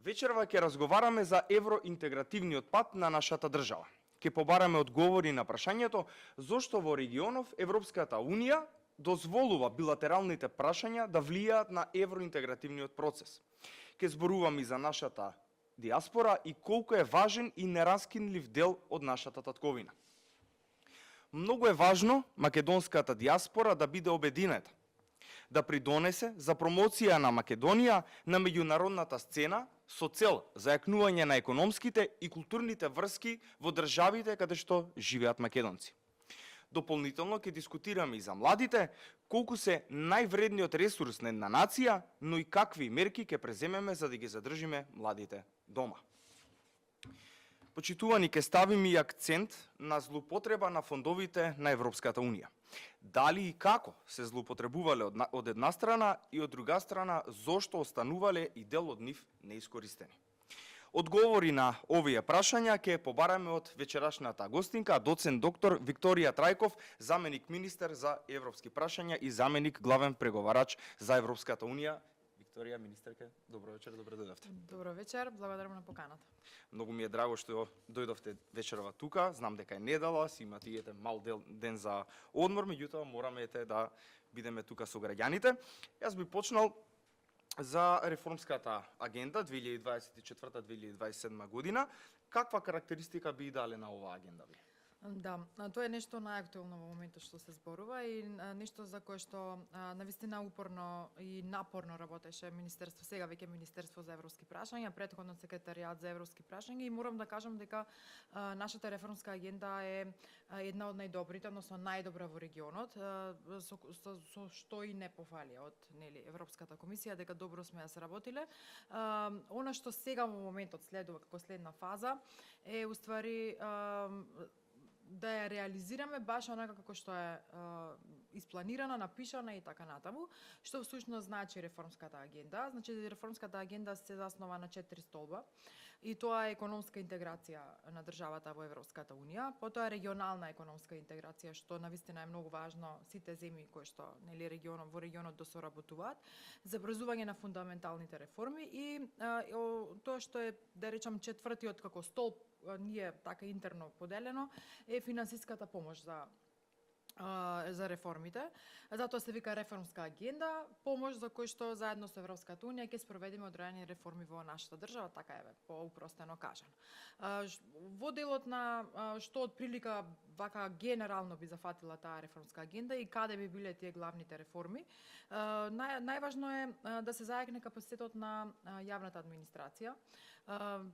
Вечерва ќе разговараме за евроинтегративниот пат на нашата држава. Ќе побараме одговори на прашањето зошто во регионов Европската Унија дозволува билатералните прашања да влијаат на евроинтегративниот процес. Ќе зборуваме и за нашата диаспора и колку е важен и нераскинлив дел од нашата татковина. Многу е важно македонската диаспора да биде обединета, да придонесе за промоција на Македонија на меѓународната сцена со цел зајакнување на економските и културните врски во државите каде што живеат македонци. Дополнително ќе дискутираме и за младите, колку се највредниот ресурс на една нација, но и какви мерки ќе преземеме за да ги задржиме младите дома. Почитувани, ќе ставиме и акцент на злоупотреба на фондовите на Европската Унија. Дали и како се злоупотребувале од една страна и од друга страна зошто останувале и дел од нив неискористени. Одговори на овие прашања ќе побараме од вечерашната гостинка, доцент доктор Викторија Трајков, заменик министер за европски прашања и заменик главен преговарач за Европската Унија. Викторија, министерке, добро вечер, добро дојдовте. Добро вечер, благодарам на поканата. Многу ми е драго што дојдовте вечерва тука. Знам дека е недела, си имате и мал ден за одмор, меѓутоа мораме да бидеме тука со граѓаните. Јас би почнал за реформската агенда 2024-2027 година. Каква карактеристика би дале на оваа агенда ви? Да, тоа е нешто најактуелно во моментот што се зборува и нешто за кое што навистина упорно и напорно работеше Министерство, сега веќе Министерство за европски прашања, претходно Секретаријат за европски прашања, и морам да кажам дека нашата реформска агенда е една од најдобрите, односно најдобра во регионот, со што и не пофали од Европската комисија дека добро сме ја сработиле. Она што сега во моментот следува како следна фаза е уствари да ја реализираме баш онака како што е испланирана, напишана и така натаму, што всушност значи реформската агенда. Значи реформската агенда се заснова на 4 столба и тоа е економска интеграција на државата во Европската Унија, потоа регионална економска интеграција што навистина е многу важно сите земји кои што во регионот досоработуваат, забрзување на фундаменталните реформи и тоа што е, да речам, четвртиот како столб, ние така интерно поделено, е финансиската помош за реформите. Затоа се вика реформска агенда, помош за кој што заедно со Европската Унија ќе спроведеме одредени реформи во нашата држава, така е поупростено кажано. Во делот на што од прилика вака генерално би зафатила таа реформска агенда и каде би биле тие главните реформи, најважно е да се зајакне капацитетот на јавната администрација.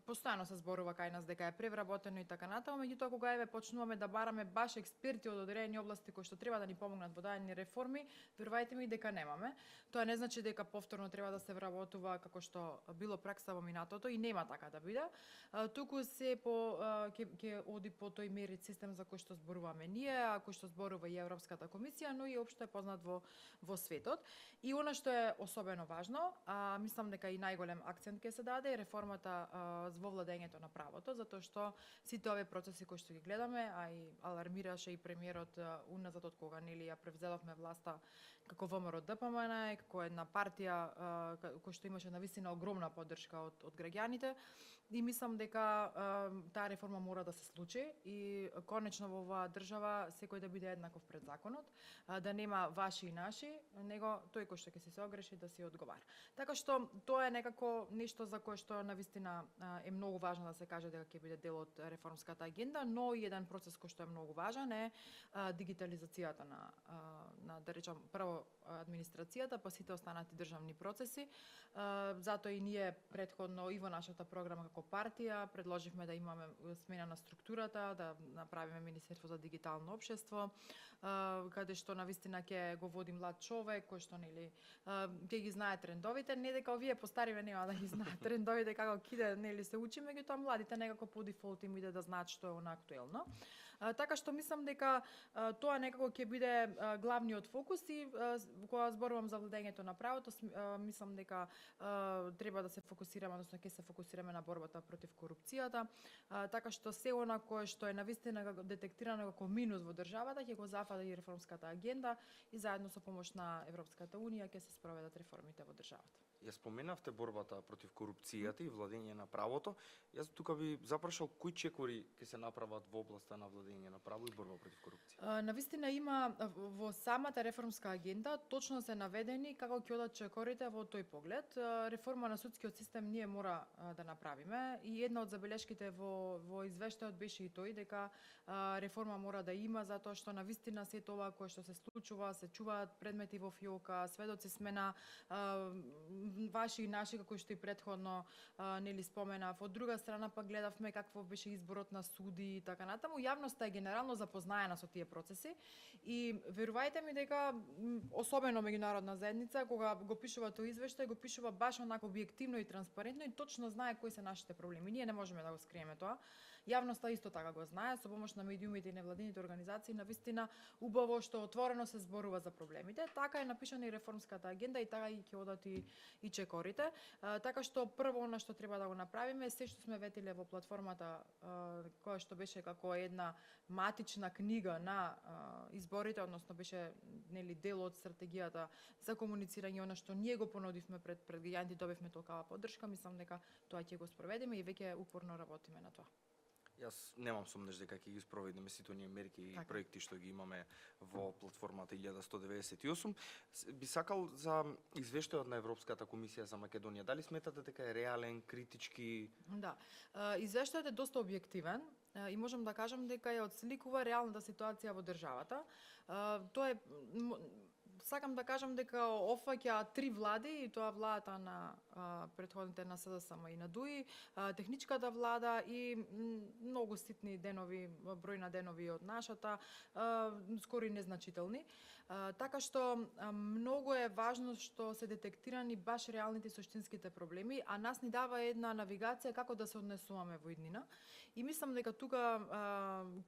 Постојано се зборува кај нас дека е превработено и така натаму, меѓутоа кога почнуваме да бараме баш експерти од одредени области кои што треба да ни помогнат во дадени реформи, верувајте ми дека немаме. Тоа не значи дека повторно треба да се вработува како што било пракса во минатото и нема така да биде. Туку се ќе оди по тој мерит систем за кој што зборуваме ние, а кој што зборува и Европската комисија, но и општо е познат во светот. И она што е особено важно, мислам дека и најголем акцент ќе се даде е реформата во владењето на правото, затоа што сите овие процеси кои што ги гледаме, а и алармираше и премиерот уназад од кога ја превзеловме власта како ВМРО ДПМН, како една партија која што имаше навистина огромна поддршка од граѓаните, и мислам дека таа реформа мора да се случи и конечно во оваа држава секој да биде еднаков пред законот, да нема ваши и наши, него тој кој што ќе се огреши да си одговара. Така што тоа е некако нешто за кое што навистина е многу важно да се каже дека ќе биде дел од реформската агенда, но и еден процес кој што е многу важен е дигитализацијата на да речам прво администрацијата, па сите останати државни процеси. Затоа и ние претходно и во нашата програма како партија предложивме да имаме смена на структурата, да направиме Министерство за дигитално општество, каде што навистина ќе го води млад човек кој што ќе ги знае трендовите, не дека овие постариве нема да ги знаат трендовите како киде се учи, меѓутоа младите некако по дефолт им иде да знаат што е она актуелно. Така што мислам дека тоа некако ќе биде главниот фокус и кога зборувам за владењето на правото, мислам дека треба да се фокусираме, односно ќе се фокусираме на борбата против корупцијата, така што се она кое што е навистина детектирано како минус во државата ќе го зафаќа и реформската агенда и заедно со помош на Европската Унија ќе се спроведат реформите во државата. Ја споменавте борбата против корупцијата и владење на правото. Јас тука би запрашал кои чекори ќе се направат во областа на владење на право и борба против корупција. Навистина има во самата реформска агенда точно се наведени како ќе одат чекорите во тој поглед. Реформа на судскиот систем ние мора да направиме и една од забелешките во извештајот беше и тој дека реформа мора да има затоа што навистина се тоа кое што се случува, се чуваат предмети во фиока, сведоци сме на ваши и наши, како што и претходно нели споменав. Од друга страна пак гледавме какво беше изборот на суди и така натаму. Јавноста е генерално запознаена со тие процеси и верувајте ми дека особено меѓународна заедница кога го пишува тој извештај, го пишува баш онако објективно и транспарентно и точно знае кои се нашите проблеми. Ние не можеме да го скриеме тоа. Јавноста исто така го знае, со помош на медиумите и невладините организации, навистина убаво што отворено се зборува за проблемите. Така е напишана и реформската агенда и така и ќе одат и чекорите. Така што прво она што треба да го направиме се што сме ветиле во платформата која што беше како една матична книга на изборите, односно беше нели дел од стратегијата за комуницирање, она што ние го понудивме пред граѓаните, добивме толкава поддршка, мислам дека тоа ќе го спроведеме и веќе упорно работиме на тоа. Јас немам сомнеш дека ќе ги спроведеме сите оние мерки и проекти што ги имаме во платформата 1198. Би сакал за извештајот на Европската комисија за Македонија. Дали сметате дека е реален, критички? Да. Извештајот е доста објективен и можам да кажам дека ја отсликува реалната ситуација во државата. Тоа е сакам да кажам дека опфаќа 3 влади и тоа владата на претходните на СДСМ и на ДУИ, техничката влада и многу ситни денови, број на денови од нашата, скоро и незначителни. Така што многу е важно што се детектирани баш реалните суштинските проблеми, а нас ни дава една навигација како да се однесуваме во иднина. И мислам дека тука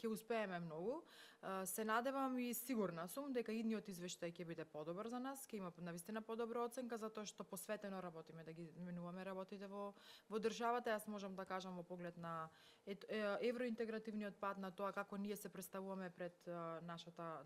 ќе успееме многу. Се надевам и сигурна сум дека идниот извештај ќе биде подобар за нас, ќе има навистина подобра оценка затоа што посветено работиме да ги менуваме работите во државата. Јас можам да кажам во поглед на евроинтегративниот пат, на тоа како ние се представуваме пред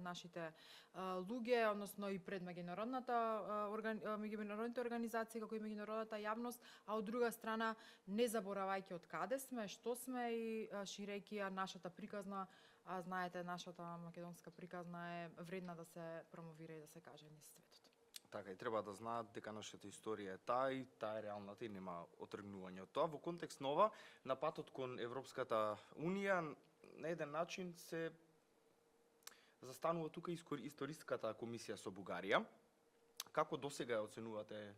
нашите луѓе, односно и пред меѓународните организации, како и меѓународната јавност, а од друга страна не заборавајќи од каде сме, што сме и ширејќи ја нашата приказна. А знаете, нашата македонска приказна е вредна да се промовира и да се каже низ светот. Така, и треба да знаат дека нашата историја е таа и таа е реалната и нема отргнување од тоа. Во контекст на ова, на патот кон Европската Унија, на еден начин се застанува тука историската комисија со Бугарија. Како досега ја оценувате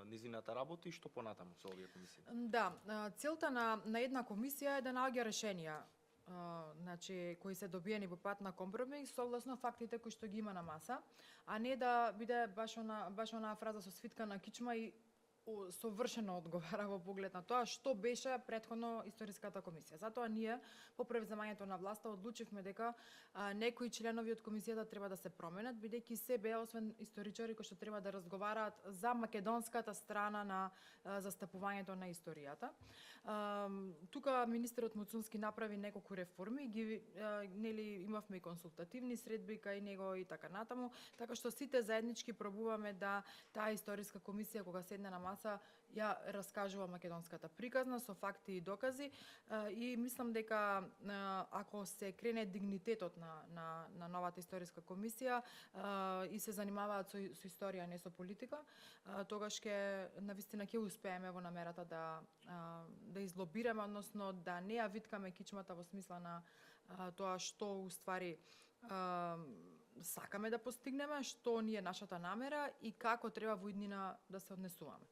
низината работа и што понатаму со овие комисии? Да, целта на една комисија е да наоѓа решенија кои се добиени во пат на компромис согласно фактите кои што ги има на маса, а не да биде баш онаа фраза со свитка на кичма и совршено одговара во поглед на тоа што беше претходно историската комисија. Затоа ние по превземањето на власта одлучивме дека некои членови од комисијата треба да се променат, бидејќи се беа освен историчари кои што треба да разговараат за македонската страна на застапувањето на историјата. Тука министерот Муцунски направи неколку реформи, нели имавме и консултативни средби кај него и така натаму, така што сите заеднички пробуваме да таа историска комисија кога седне на маса ја раскажува македонската приказна со факти и докази и мислам дека ако се крене дигнитетот на новата историска комисија и се занимаваат со историја, не со политика, тогаш навистина ќе успееме во намерата да излобираме, односно да не ја виткаме кичмата во смисла на тоа што уствари сакаме да постигнеме, што ни е нашата намера и како треба во иднина да се однесуваме.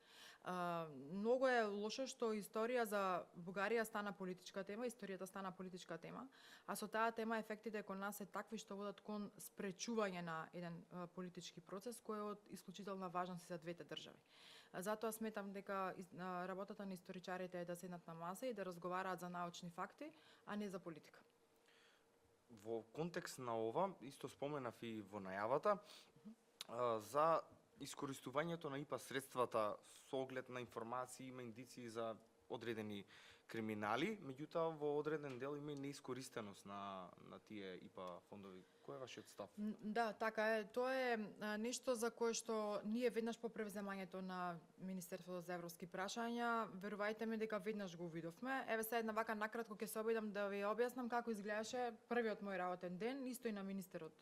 Многу е лошо што историја за Бугарија стана политичка тема, историјата стана политичка тема, а со таа тема ефектите кон нас се такви што водат кон спречување на еден политички процес кој е од исклучителна важност за двете држави. Затоа сметам дека работата на историчарите е да седнат на маса и да разговараат за научни факти, а не за политика. Во контекст на ова, исто споменав и во најавата, за искористувањето на ИПА средствата со оглед на информации, има индиции за одредени криминали, меѓутоа во одреден дел има и неискористеност на тие ИПА фондови. Кој е вашиот став? Да, така е. Тоа е нешто за кое што ние веднаш по превземањето на Министерството за европски прашања, верувајте ми дека веднаш го видовме. Еве сега една вака накратко ќе се обидам да ви објаснам како изгледаше првиот мој работен ден, исто и на министерот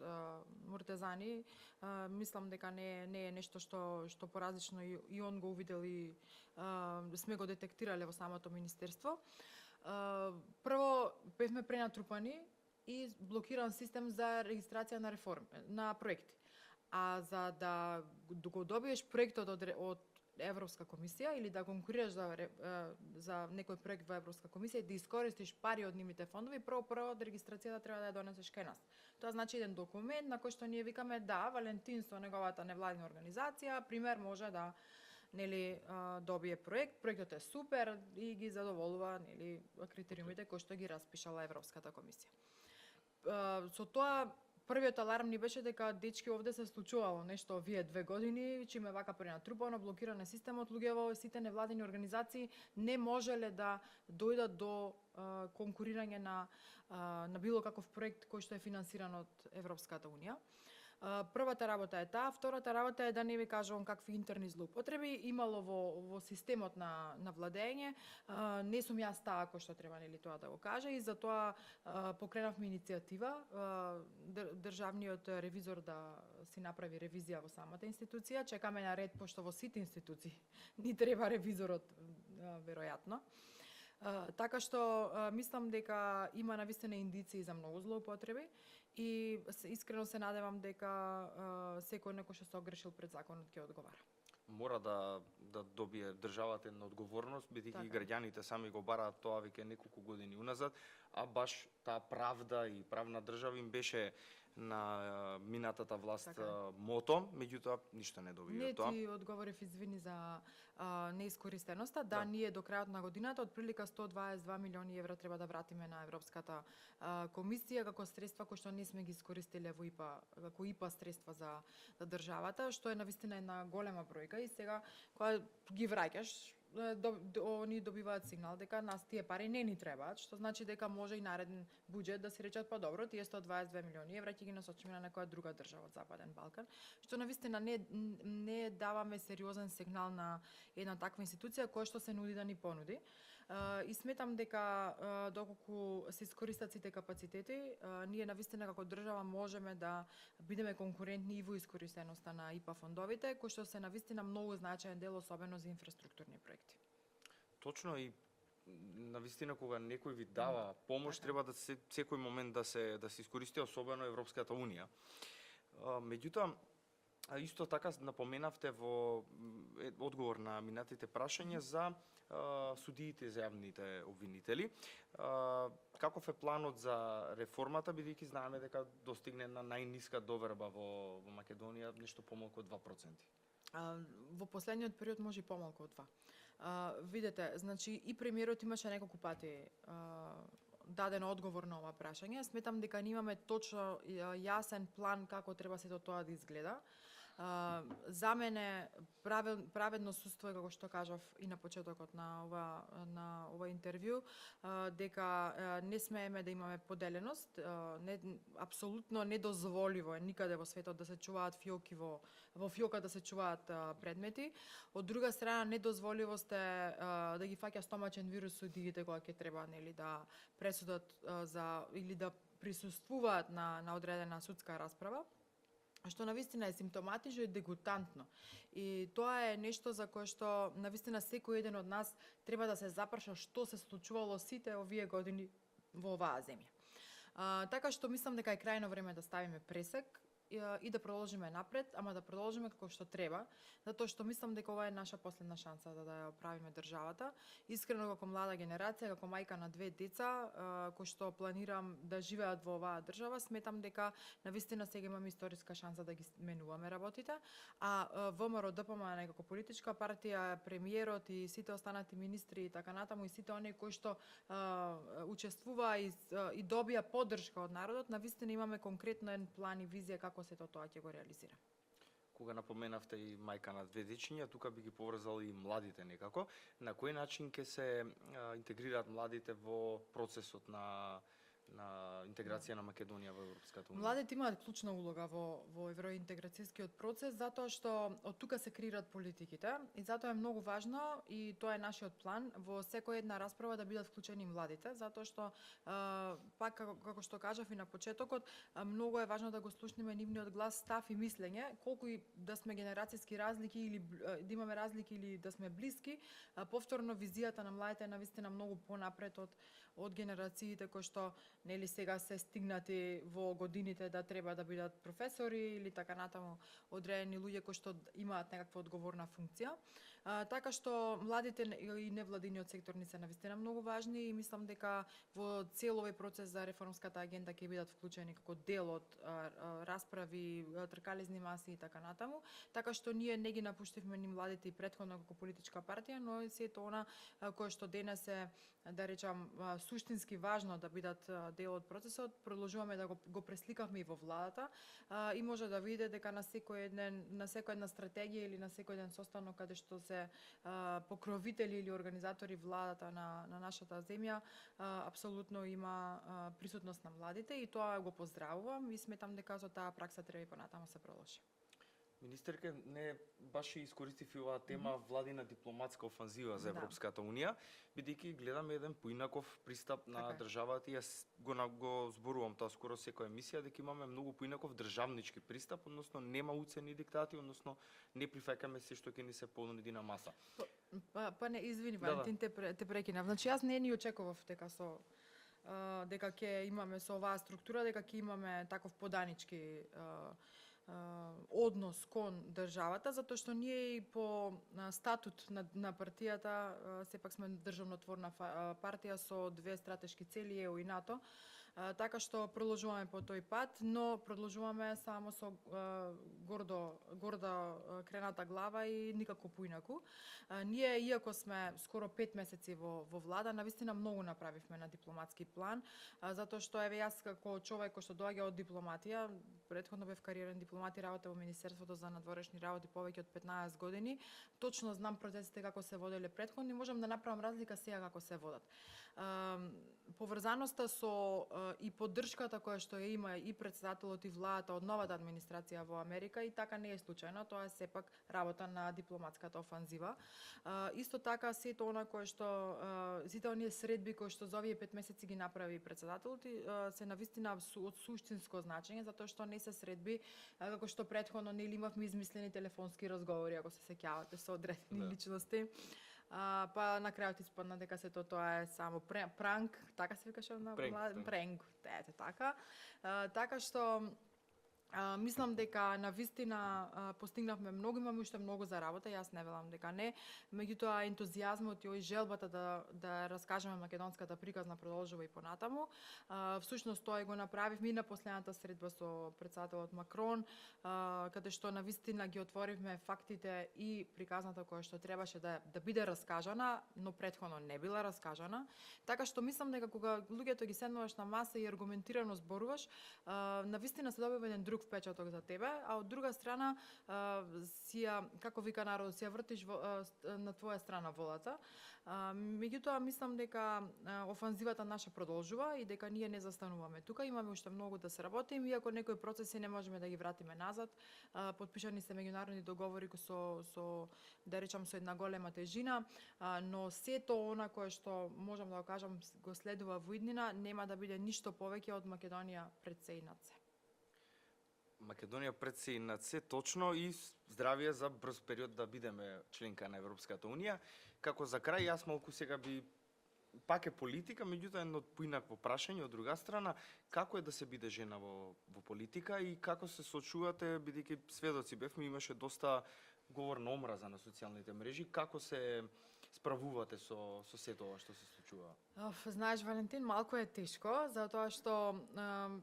Муртезани. Мислам дека не е нешто што поразлично и он го увидел и сме го детектирале во самото министерство. Прво бевме пренатрупани и блокиран систем за регистрација на реформи, на проекти. А за да го добиеш проектот од Европска комисија или да конкурираш за некој проект во Европска комисија и да искористиш пари од нивните фондови, прво регистрацијата треба да ја донесеш кај нас. Тоа значи еден документ на кој што ние викаме да, Валентин со неговата невладина организација, пример може да добие проектот е супер и ги задоволува критериумите кои што ги распишала Европската комисија. Со тоа првиот аларм ни беше дека дечки овде се случувало нешто овие 2 години, чиме вака пренатрупано, блокиран е системот, луѓе во сите невладини организации не можеле да дојдат до конкурирање на било каков проект кој што е финансиран од Европската унија. Првата работа е таа, втората работа е да не ви кажувам какви интерни злоупотреби имало во системот на владење. Не сум јас таа кој што треба тоа да го каже и затоа покренавме иницијатива државниот ревизор да си направи ревизија во самата институција. Чекаме на ред пошто во сите институции ни треба ревизорот веројатно. Така што мислам дека има навистина индиции за многу злоупотреби и искрено се надевам дека секој некој што се огрешил пред законот ќе одговара. Мора да добие државата една одговорност, бидејќи и граѓаните сами го бараат тоа веќе неколку години уназад, а баш таа правда и правна држава им беше на минатата власт мото, меѓутоа ништо не доби од тоа. Не ти одговорив, извини за неискористеноста. Да, ние до крајот на годината од прилика 122 милиони евра треба да вратиме на Европската комисија како средства кои што не сме ги искористиле во ИПА, како ИПА средства за државата, што е навистина една голема бројка и сега кога ги враќаш они добиваат сигнал дека нас тие пари не ни требаат, што значи дека може и нареден буџет да се речат па добро, тие 122 милиони евра ќе ги насочиме на некоја друга држава од Западен Балкан, што навистина не даваме сериозен сигнал на една таква институција која што се нуди да ни понуди. И сметам дека доколку се искористат сите капацитети, ние навистина како држава можеме да бидеме конкурентни и во искористеноста на ИПА фондовите, кои што се навистина многу значаен дел особено за инфраструктурни проекти. Точно и навистина кога некој ви дава помош, треба да секој момент да се искористи, особено Европската унија. Меѓутоа, исто така напоменавте во одговор на минатите прашања за судиите за јавните обвинители. Каков е планот за реформата, бидејќи знаеме дека достигне на најниска доверба во Македонија, нешто помалку од 2%? Во последниот период може и помалку од 2%. Видете, значи и премиерот имаше неколку пати даден одговор на ова прашање. Сметам дека имаме точно јасен план како треба сето тоа да изгледа. За мене праведно судство е, како што кажав и на почетокот на ова интервју, дека не смееме да имаме поделеност, апсолутно недозволиво е никаде во светот да се чуваат фиоки во фиока да се чуваат предмети. Од друга страна недозволивост е да ги фаќа стомачен вирус судиите кога ќе треба да пресудат или да присуствуваат на одредена судска расправа, што навистина е симптоматично и дегутантно. И тоа е нешто за кое што навистина секој еден од нас треба да се запраша што се случувало сите овие години во оваа земја. Така што мислам дека е крајно време да ставиме пресек и да продолжиме напред, ама да продолжиме како што треба, затоа што мислам дека ова е наша последна шанса да ја оправиме државата. Искрено како млада генерација, како мајка на 2 деца, кои што планирам да живеат во оваа држава, сметам дека навистина сега имаме историска шанса да ги менуваме работите, а ВМРО ДПМН како политичка партија, премиерот и сите останати министри и така натаму и сите оние кои што учествуваа и добија поддршка од народот, навистина имаме конкретен план и визија како сето тоа ќе го реализира. кога напоменавте и мајка на две дечиња, тука би ги поврзал и младите некако. На кој начин ќе се интегрираат младите во процесот на интеграција на Македонија во Европската унија? Младите имаат клучна улога во евроинтеграцијскиот процес затоа што од тука се креираат политиките и затоа е многу важно и тоа е нашиот план во секоја една расправа да бидат вклучени младите затоа што пак како што кажав и на почетокот многу е важно да го слушнеме нивниот глас, став и мислење, колку и да сме генерацијски разлики или да имаме разлики или да сме блиски, повторно визијата на младите е навистина многу понапред од генерациите кои што нели сега се стигнати во годините да треба да бидат професори или така натаму одредени луѓе кои што имаат некаква одговорна функција. Така што младите и невладиниот сектор ни се навистина многу важни и мислам дека во цел овој процес за реформската агенда ќе бидат вклучени како дел од расправи, тркализни маси и така натаму. Така што ние не ги напуштивме ни младите и претходно како политичка партија, но и сето она кое што денес е, да речам, суштински важно да бидат дел од процесот, продолжуваме да го пресликавме и во владата и може да видите дека на секоја една стратегија или на секој еден состанок каде што се покровители или организатори владата на нашата земја, апсолутно има присутност на младите и тоа го поздравувам и сметам дека со таа пракса треба и понатаму се продолжи. Министерке, не баш искористив и оваа тема владина дипломатска офанзива за Европската унија, бидејќи гледаме еден поинаков пристап на државата и јас го зборувам тоа скоро секоја емисија дека имаме многу поинаков државнички пристап, односно нема уцени диктати, односно не прифаќаме се што ќе ни се понуди на маса. Па не, извини, Валентин, те прекинав. Значи јас не ни очекував дека ќе имаме со оваа структура, дека ќе имаме таков поданички однос кон државата, затоа што ние и по статут на партијата сепак сме државнотворна партија со две стратешки цели ЕУ и НАТО. Така што продолжуваме по тој пат, но продолжуваме само со гордо крената глава и никако поинаку. Ние, иако сме скоро 5 месеци во влада, навистина многу направивме на дипломатски план, затоа што еве јас како човек кој што доаѓа од дипломатија, претходно бев кариерен дипломат и работев во Министерството за надворешни работи повеќе од 15 години, точно знам процесите како се воделе претходно и можам да направам разлика сега како се водат. Поврзаноста со и поддршката која што ја има и председателот и владата од новата администрација во Америка и така не е случајно, тоа е сепак работа на дипломатската офанзива. Исто така сето она кое што сите оние средби кои што за овие 5 месеци ги направи председателот се навистина од суштинско значење затоа што не се средби како што претходно нели имавме измислени телефонски разговори ако се сеќавате со одредени личности. Па на крајот испадна дека сето тоа е само пранк, така се викаше на пранк, ете така. Така што мислам дека навистина постигнавме многу, имаме уште многу за работа, јас не велам дека не, меѓутоа ентузијазмот и желбата да раскажеме македонската приказна продолжува и понатаму. Всушност тоа го направивме и на последната средба со председателот Макрон, каде што навистина ги отворивме фактите и приказната која што требаше да биде раскажана, но претходно не била раскажана. Така што мислам дека кога луѓето ги седнуваш на маса и аргументирано зборуваш, навистина се добива еден друг впечаток за тебе, а од друга страна како вика народот, си ја вртиш на твоја страна волата. Меѓутоа мислам дека офанзивата наша продолжува и дека ние не застануваме тука, имаме уште многу да се работим, иако некои процеси не можеме да ги вратиме назад. Потпишани се меѓународни договори со да речам со една голема тежина, но сето она кое што можам да го кажам го следува во иднина, нема да биде ништо повеќе од Македонија пред се и над се. Македонија пред се и над се, точно, и здравие за брз период да бидеме членка на Европската унија. Како за крај, јас малку сега би пак е политика, меѓутоа едно поинакво прашање од друга страна, како е да се биде жена во политика и како се соочувате, бидејќи сведоци бевме, имаше доста говор на омраза на социјалните мрежи, како се справувате со сето ова што се случува? Знаеш, Валентин, малку е тешко, затоа што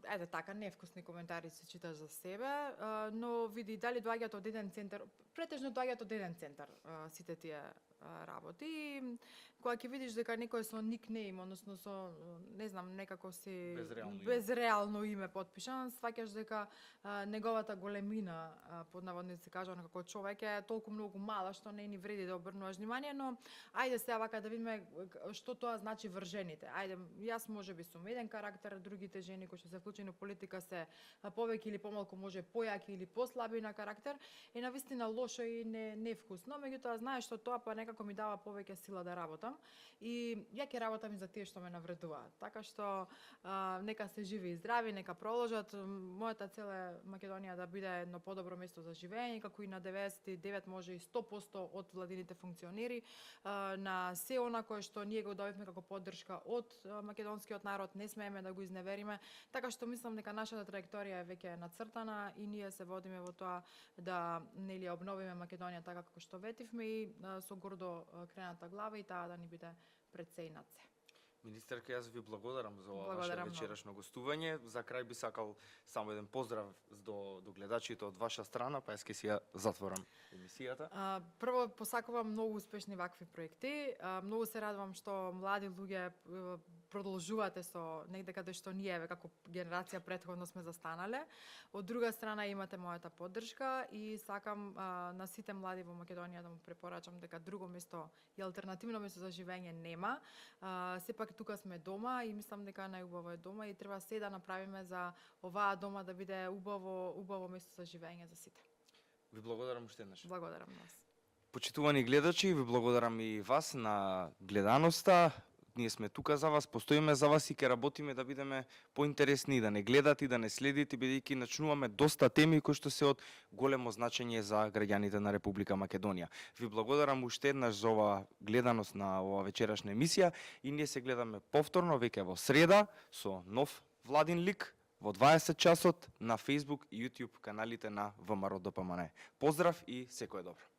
ете така невкусни коментари се читаш за себе, но види дали доаѓаат од еден центар, претежно доаѓаат од еден центар сите тие работи. кога ќе видиш дека некој со никнейм, односно со не знам, некако си Безреално име. безреално име потпишан, сваќаш дека неговата големина под наводници кажано како човек е толку многу мала што не ни вреди да обрнуваш внимание, но ајде сега вака да видиме што тоа значи врз жените. Ајде, јас можеби сум еден карактер, другите жени кои што се вклучени во политика се повеќе или помалку може појаки или послаби на карактер, е навистина лошо и невкусно, меѓутоа знаеш што тоа па некако ми дава повеќе сила да работам и ја ќе работам и за тие што ме навредуваат. Така што нека се живи и здрави, нека проложат. Мојата цел е Македонија да биде едно подобро место за живење, како и на 99 може и 100% од владините функционери, на се она кое што ние го добивме како поддршка од македонскиот народ, не смееме да го изневериме, така што мислам дека нашата траекторија е веќе нацртана и ние се водиме во тоа да нели обновиме Македонија така како што ветивме и со гордо крената глава и таа да ни биде пред се и над се. Министерка, јас ви благодарам за ова ваше Благодарам многу. вечерашно гостување. За крај би сакал само еден поздрав до гледачите од ваша страна, па јас ќе си ја затворам емисијата. Прво посакувам многу успешни вакви проекти. Многу се радувам што млади луѓе продолжувате со негде каде што ние како генерација претходно сме застанале. Од друга страна имате мојата поддршка и сакам на сите млади во Македонија да му препорачам дека друго место и алтернативно место за живење нема. Сепак тука сме дома и мислам дека најубаво е дома и треба се да направиме за оваа дома да биде убаво место за живење за сите. Ви благодарам уште еднаш. Благодарам на вас. Почитувани гледачи, ви благодарам и вас на гледаноста. Ние сме тука за вас, постоиме за вас и ќе работиме да бидеме поинтересни, да не гледате и да не следите, бидејќи начнуваме доста теми кои што се од големо значење за граѓаните на Република Македонија. Ви благодарам уште еднаш за оваа гледаност на оваа вечерашна емисија и ние се гледаме повторно веќе во среда со нов владин лик во 20 часот на Facebook и YouTube каналите на ВМРО ДПМН. Поздрав и секое добро.